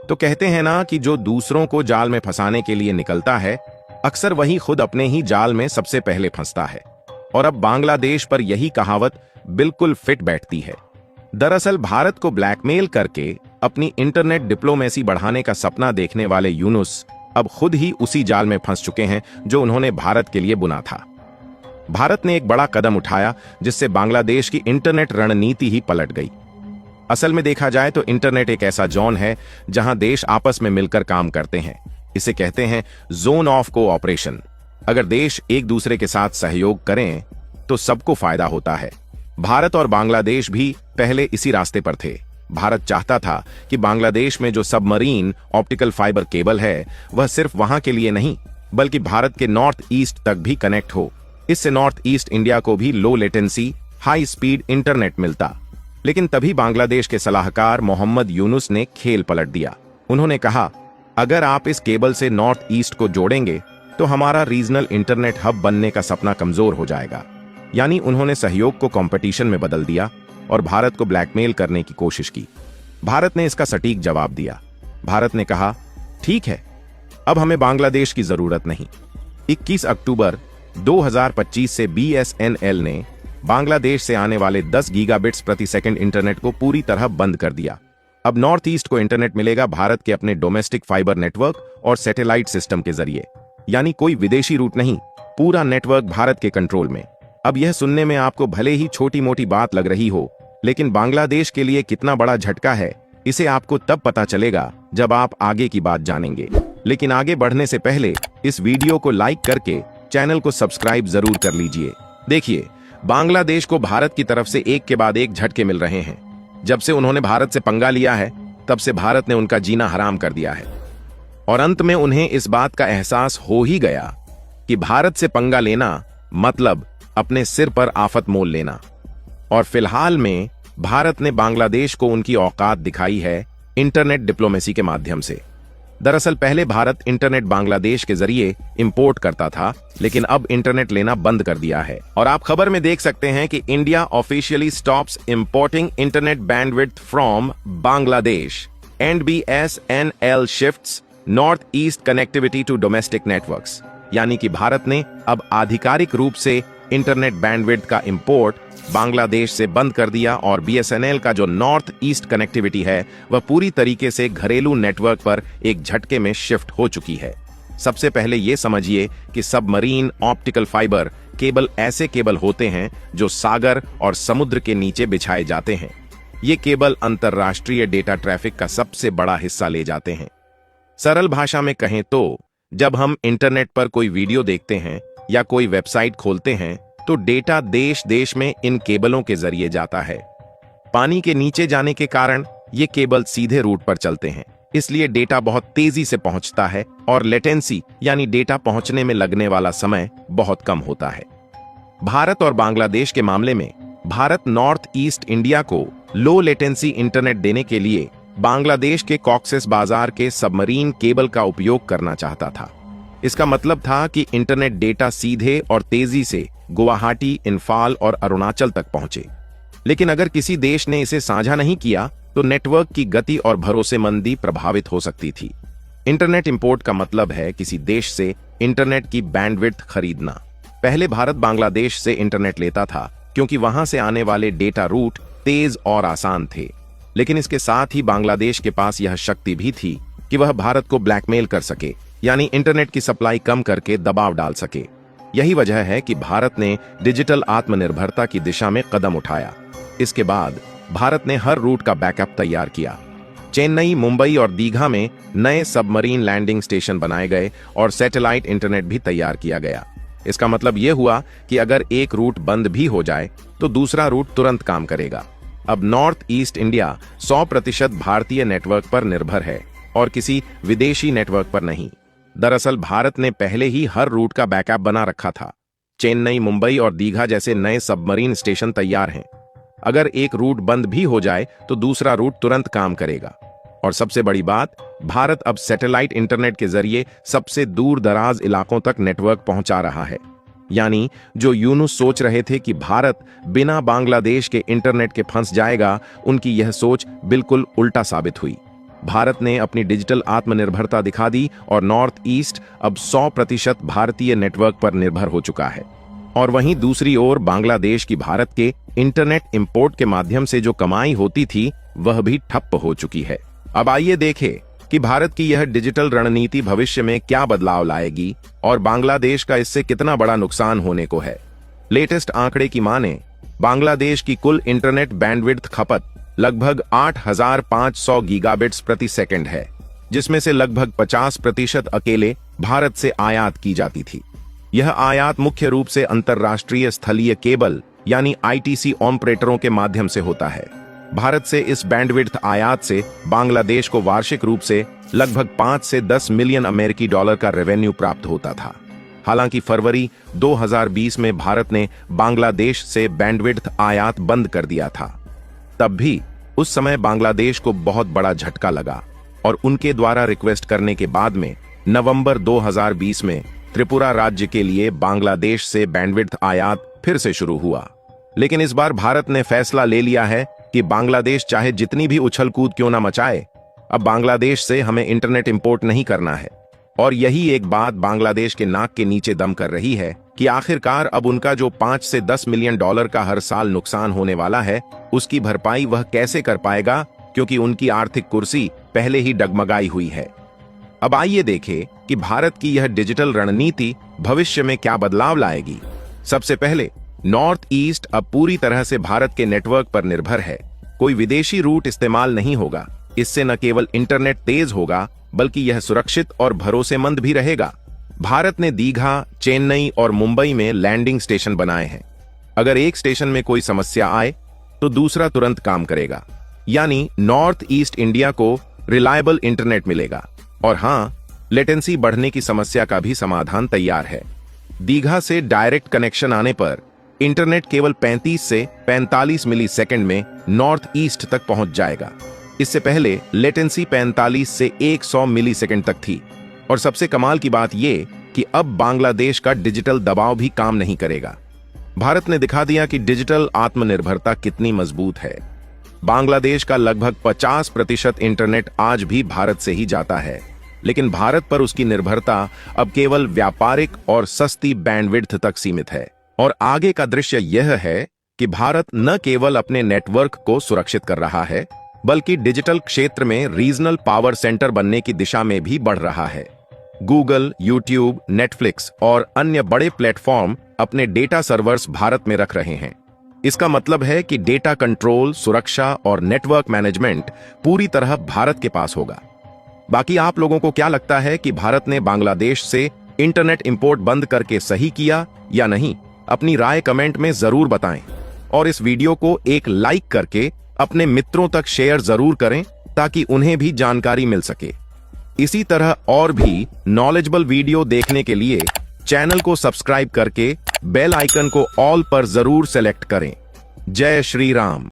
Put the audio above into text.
तो कहते हैं ना कि जो दूसरों को जाल में फंसाने के लिए निकलता है, अक्सर वही खुद अपने ही जाल में सबसे पहले फंसता है। और अब बांग्लादेश पर यही कहावत बिल्कुल फिट बैठती है। दरअसल भारत को ब्लैकमेल करके अपनी इंटरनेट डिप्लोमेसी बढ़ाने का सपना देखने वाले यूनुस अब खुद ही उसी जाल में फंस चुके हैं जो उन्होंने भारत के लिए बुना था। भारत ने एक बड़ा कदम उठाया जिससे बांग्लादेश की इंटरनेट रणनीति ही पलट गई। असल में देखा जाए तो इंटरनेट एक ऐसा जोन है जहां देश आपस में मिलकर काम करते हैं। इसे कहते हैं जोन ऑफ कोऑपरेशन। अगर देश एक दूसरे के साथ सहयोग करें तो सबको फायदा होता है। भारत और बांग्लादेश भी पहले इसी रास्ते पर थे। भारत चाहता था कि बांग्लादेश में जो सबमरीन ऑप्टिकल फाइबर केबल है वह सिर्फ वहां के लिए नहीं बल्कि भारत के नॉर्थ ईस्ट तक भी कनेक्ट हो। इससे नॉर्थ ईस्ट इंडिया को भी low latency high speed internet मिलता। लेकिन तभी बांग्लादेश के सलाहकार मोहम्मद यूनुस ने खेल पलट दिया। उन्होंने कहा, अगर आप इस केबल से नॉर्थ ईस्ट को जोड़ेंगे तो हमारा रीजनल इंटरनेट हब बनने का सपना कमजोर हो जाएगा। यानी उन्होंने सहयोग को कंपटीशन में बदल दिया और भारत को ब्लैकमेल करने की कोशिश की। भारत ने इसका सटीक जवाब दिया। भारत ने कहा, ठीक है, अब हमें बांग्लादेश की जरूरत नहीं। 21 अक्टूबर 2025 से BSNL ने बांग्लादेश से आने वाले 10 गीगाबिट्स प्रति सेकंड इंटरनेट को पूरी तरह बंद कर दिया। अब नॉर्थ ईस्ट को इंटरनेट मिलेगा भारत के अपने डोमेस्टिक फाइबर नेटवर्क और सैटेलाइट सिस्टम के जरिए। यानी कोई विदेशी रूट नहीं, पूरा नेटवर्क भारत के कंट्रोल में। अब यह सुनने में आपको भले ही छोटी मोटी बात लग रही हो, लेकिन बांग्लादेश के लिए कितना बड़ा झटका है इसे आपको तब पता चलेगा जब आप आगे की बात जानेंगे। लेकिन आगे बढ़ने से पहले इस वीडियो को लाइक करके चैनल को सब्सक्राइब जरूर कर लीजिए। देखिए, बांग्लादेश को भारत की तरफ से एक के बाद एक झटके मिल रहे हैं। जब से उन्होंने भारत से पंगा लिया है तब से भारत ने उनका जीना हराम कर दिया है और अंत में उन्हें इस बात का एहसास हो ही गया कि भारत से पंगा लेना मतलब अपने सिर पर आफत मोल लेना। और फिलहाल में भारत ने बांग्लादेश को उनकी औकात दिखाई है इंटरनेट डिप्लोमेसी के माध्यम से। दरअसल पहले भारत इंटरनेट बांग्लादेश के जरिए इंपोर्ट करता था, लेकिन अब इंटरनेट लेना बंद कर दिया है। और आप खबर में देख सकते हैं कि India officially stops importing internet bandwidth from Bangladesh. NBSNL shifts north east connectivity to domestic networks. यानी कि भारत ने अब आधिकारिक रूप से इंटरनेट बैंडविड्थ का इंपोर्ट बांग्लादेश से बंद कर दिया और BSNL का जो नॉर्थ ईस्ट कनेक्टिविटी है वह पूरी तरीके से घरेलू नेटवर्क पर एक झटके में शिफ्ट हो चुकी है। सबसे पहले यह समझिए कि सबमरीन ऑप्टिकल फाइबर केबल ऐसे केबल होते हैं जो सागर और समुद्र के नीचे बिछाए जाते हैं। ये केबल अंतरराष्ट्रीय डेटा ट्रैफिक का सबसे बड़ा हिस्सा ले जाते हैं। सरल भाषा में कहें तो जब हम इंटरनेट पर कोई वीडियो देखते हैं या कोई वेबसाइट खोलते हैं तो डेटा देश देश में इन केबलों के जरिए जाता है। पानी के नीचे जाने के कारण ये केबल सीधे रूट पर चलते हैं, इसलिए डेटा बहुत तेजी से पहुंचता है और लेटेंसी यानी डेटा पहुंचने में लगने वाला समय बहुत कम होता है। भारत और बांग्लादेश के मामले में भारत नॉर्थ ईस्ट इंडिया को लो लेटेंसी इंटरनेट देने के लिए बांग्लादेश के कॉक्सेस बाजार के सबमरीन केबल का उपयोग करना चाहता था। इसका मतलब था कि इंटरनेट डेटा सीधे और तेजी से गुवाहाटी, इंफाल और अरुणाचल तक पहुंचे। लेकिन अगर किसी देश ने इसे साझा नहीं किया तो नेटवर्क की गति और भरोसेमंदी प्रभावित हो सकती थी। इंटरनेट इंपोर्ट का मतलब है किसी देश से इंटरनेट की बैंडविड्थ खरीदना। पहले भारत बांग्लादेश से इंटरनेट लेता था क्योंकि वहां से आने वाले डेटा रूट तेज और आसान थे। लेकिन इसके साथ ही बांग्लादेश के पास यह शक्ति भी थी कि वह भारत को ब्लैकमेल कर सके, यानी इंटरनेट की सप्लाई कम करके दबाव डाल सके। यही वजह है कि भारत ने डिजिटल आत्मनिर्भरता की दिशा में कदम उठाया। इसके बाद भारत ने हर रूट का बैकअप तैयार किया। चेन्नई, मुंबई और दीघा में नए सबमरीन लैंडिंग स्टेशन बनाए गए और सैटेलाइट इंटरनेट भी तैयार किया गया। इसका मतलब यह हुआ कि अगर एक रूट बंद भी हो जाए तो दूसरा रूट तुरंत काम करेगा। अब नॉर्थ ईस्ट इंडिया 100% भारतीय नेटवर्क पर निर्भर है और किसी विदेशी नेटवर्क पर नहीं। दरअसल भारत ने पहले ही हर रूट का बैकअप बना रखा था। चेन्नई, मुंबई और दीघा जैसे नए सबमरीन स्टेशन तैयार हैं। अगर एक रूट बंद भी हो जाए तो दूसरा रूट तुरंत काम करेगा। और सबसे बड़ी बात, भारत अब सैटेलाइट इंटरनेट के जरिए सबसे दूर दराज इलाकों तक नेटवर्क पहुंचा रहा है। यानी जो यूनुस सोच रहे थे कि भारत बिना बांग्लादेश के इंटरनेट के फंस जाएगा, उनकी यह सोच बिल्कुल उल्टा साबित हुई। भारत ने अपनी डिजिटल आत्मनिर्भरता दिखा दी और नॉर्थ ईस्ट अब 100% भारतीय नेटवर्क पर निर्भर हो चुका है। और वहीं दूसरी ओर बांग्लादेश की भारत के इंटरनेट इंपोर्ट के माध्यम से जो कमाई होती थी वह भी ठप्प हो चुकी है। अब आइए देखें कि भारत की यह डिजिटल रणनीति भविष्य में क्या बदलाव लाएगी और बांग्लादेश का इससे कितना बड़ा नुकसान होने को है। लेटेस्ट आंकड़े की माने बांग्लादेश की कुल इंटरनेट बैंडविड्थ खपत लगभग 8,500 गीगाबिट्स प्रति सेकंड है, जिसमें से लगभग 50% अकेले भारत से आयात की जाती थी। यह आयात मुख्य रूप से अंतरराष्ट्रीय स्थलीय केबल यानी आईटीसी ऑपरेटरों के माध्यम से होता है। भारत से इस बैंडविड्थ आयात से बांग्लादेश को वार्षिक रूप से लगभग 5 से 10 मिलियन अमेरिकी डॉलर का रेवेन्यू प्राप्त होता था। हालांकि फरवरी 2020 में भारत ने बांग्लादेश से बैंडविड्थ आयात बंद कर दिया था। तब भी उस समय बांग्लादेश को बहुत बड़ा झटका लगा और उनके द्वारा रिक्वेस्ट करने के बाद में नवंबर 2020 में त्रिपुरा राज्य के लिए बांग्लादेश से बैंडविड्थ आयात फिर से शुरू हुआ। लेकिन इस बार भारत ने फैसला ले लिया है कि बांग्लादेश चाहे जितनी भी उछल कूद क्यों ना मचाए, अब बांग्लादेश से हमें इंटरनेट इंपोर्ट नहीं करना है। और यही एक बात बांग्लादेश के नाक के नीचे दम कर रही है कि आखिरकार अब उनका जो 5 से 10 मिलियन डॉलर का हर साल नुकसान होने वाला है, उसकी भरपाई वह कैसे कर पाएगा, क्योंकि उनकी आर्थिक कुर्सी पहले ही डगमगाई हुई है। अब आइए देखें कि भारत की यह डिजिटल रणनीति भविष्य में क्या बदलाव लाएगी। सबसे पहले, नॉर्थ ईस्ट अब पूरी तरह से भारत के नेटवर्क पर निर्भर है। कोई विदेशी रूट इस्तेमाल नहीं होगा। इससे न केवल इंटरनेट तेज होगा, बल्कि यह सुरक्षित और भरोसेमंद भी रहेगा। भारत ने दीघा, चेन्नई और मुंबई में लैंडिंग स्टेशन बनाए हैं। अगर एक स्टेशन में कोई समस्या आए तो दूसरा तुरंत काम करेगा, यानी नॉर्थ ईस्ट इंडिया को रिलायबल इंटरनेट मिलेगा। और हां, लेटेंसी बढ़ने की समस्या का भी समाधान तैयार है। दीघा से डायरेक्ट कनेक्शन आने पर इंटरनेट केवल 35 से 45 मिलीसेकंड में नॉर्थ ईस्ट तक पहुंच जाएगा। इससे पहले लेटेंसी 45 से 100 मिलीसेकंड तक थी। और सबसे कमाल की बात यह कि अब बांग्लादेश का डिजिटल दबाव भी काम नहीं करेगा। भारत ने दिखा दिया कि डिजिटल आत्मनिर्भरता कितनी मजबूत है। बांग्लादेश का लगभग 50% इंटरनेट आज भी भारत से ही जाता है, लेकिन भारत पर उसकी निर्भरता अब केवल व्यापारिक और सस्ती बैंडविड्थ तक सीमित है। और आगे का दृश्य यह है कि भारत न केवल अपने नेटवर्क को सुरक्षित कर रहा है, बल्कि डिजिटल क्षेत्र में रीजनल पावर सेंटर बनने की दिशा में भी बढ़ रहा है। गूगल, यूट्यूब, नेटफ्लिक्स और अन्य बड़े प्लेटफॉर्म अपने डेटा सर्वर्स भारत में रख रहे हैं। इसका मतलब है कि डेटा कंट्रोल, सुरक्षा और नेटवर्क मैनेजमेंट पूरी तरह भारत के पास होगा। बाकी आप लोगों को क्या लगता है कि भारत ने बांग्लादेश से इंटरनेट इंपोर्ट बंद करके सही किया या नहीं? अपनी राय कमेंट में जरूर बताएं और इस वीडियो को एक लाइक करके अपने मित्रों तक शेयर जरूर करें ताकि उन्हें भी जानकारी मिल सके। इसी तरह और भी नॉलेजेबल वीडियो देखने के लिए चैनल को सब्सक्राइब करके बेल आइकन को ऑल पर जरूर सेलेक्ट करें। जय श्री राम।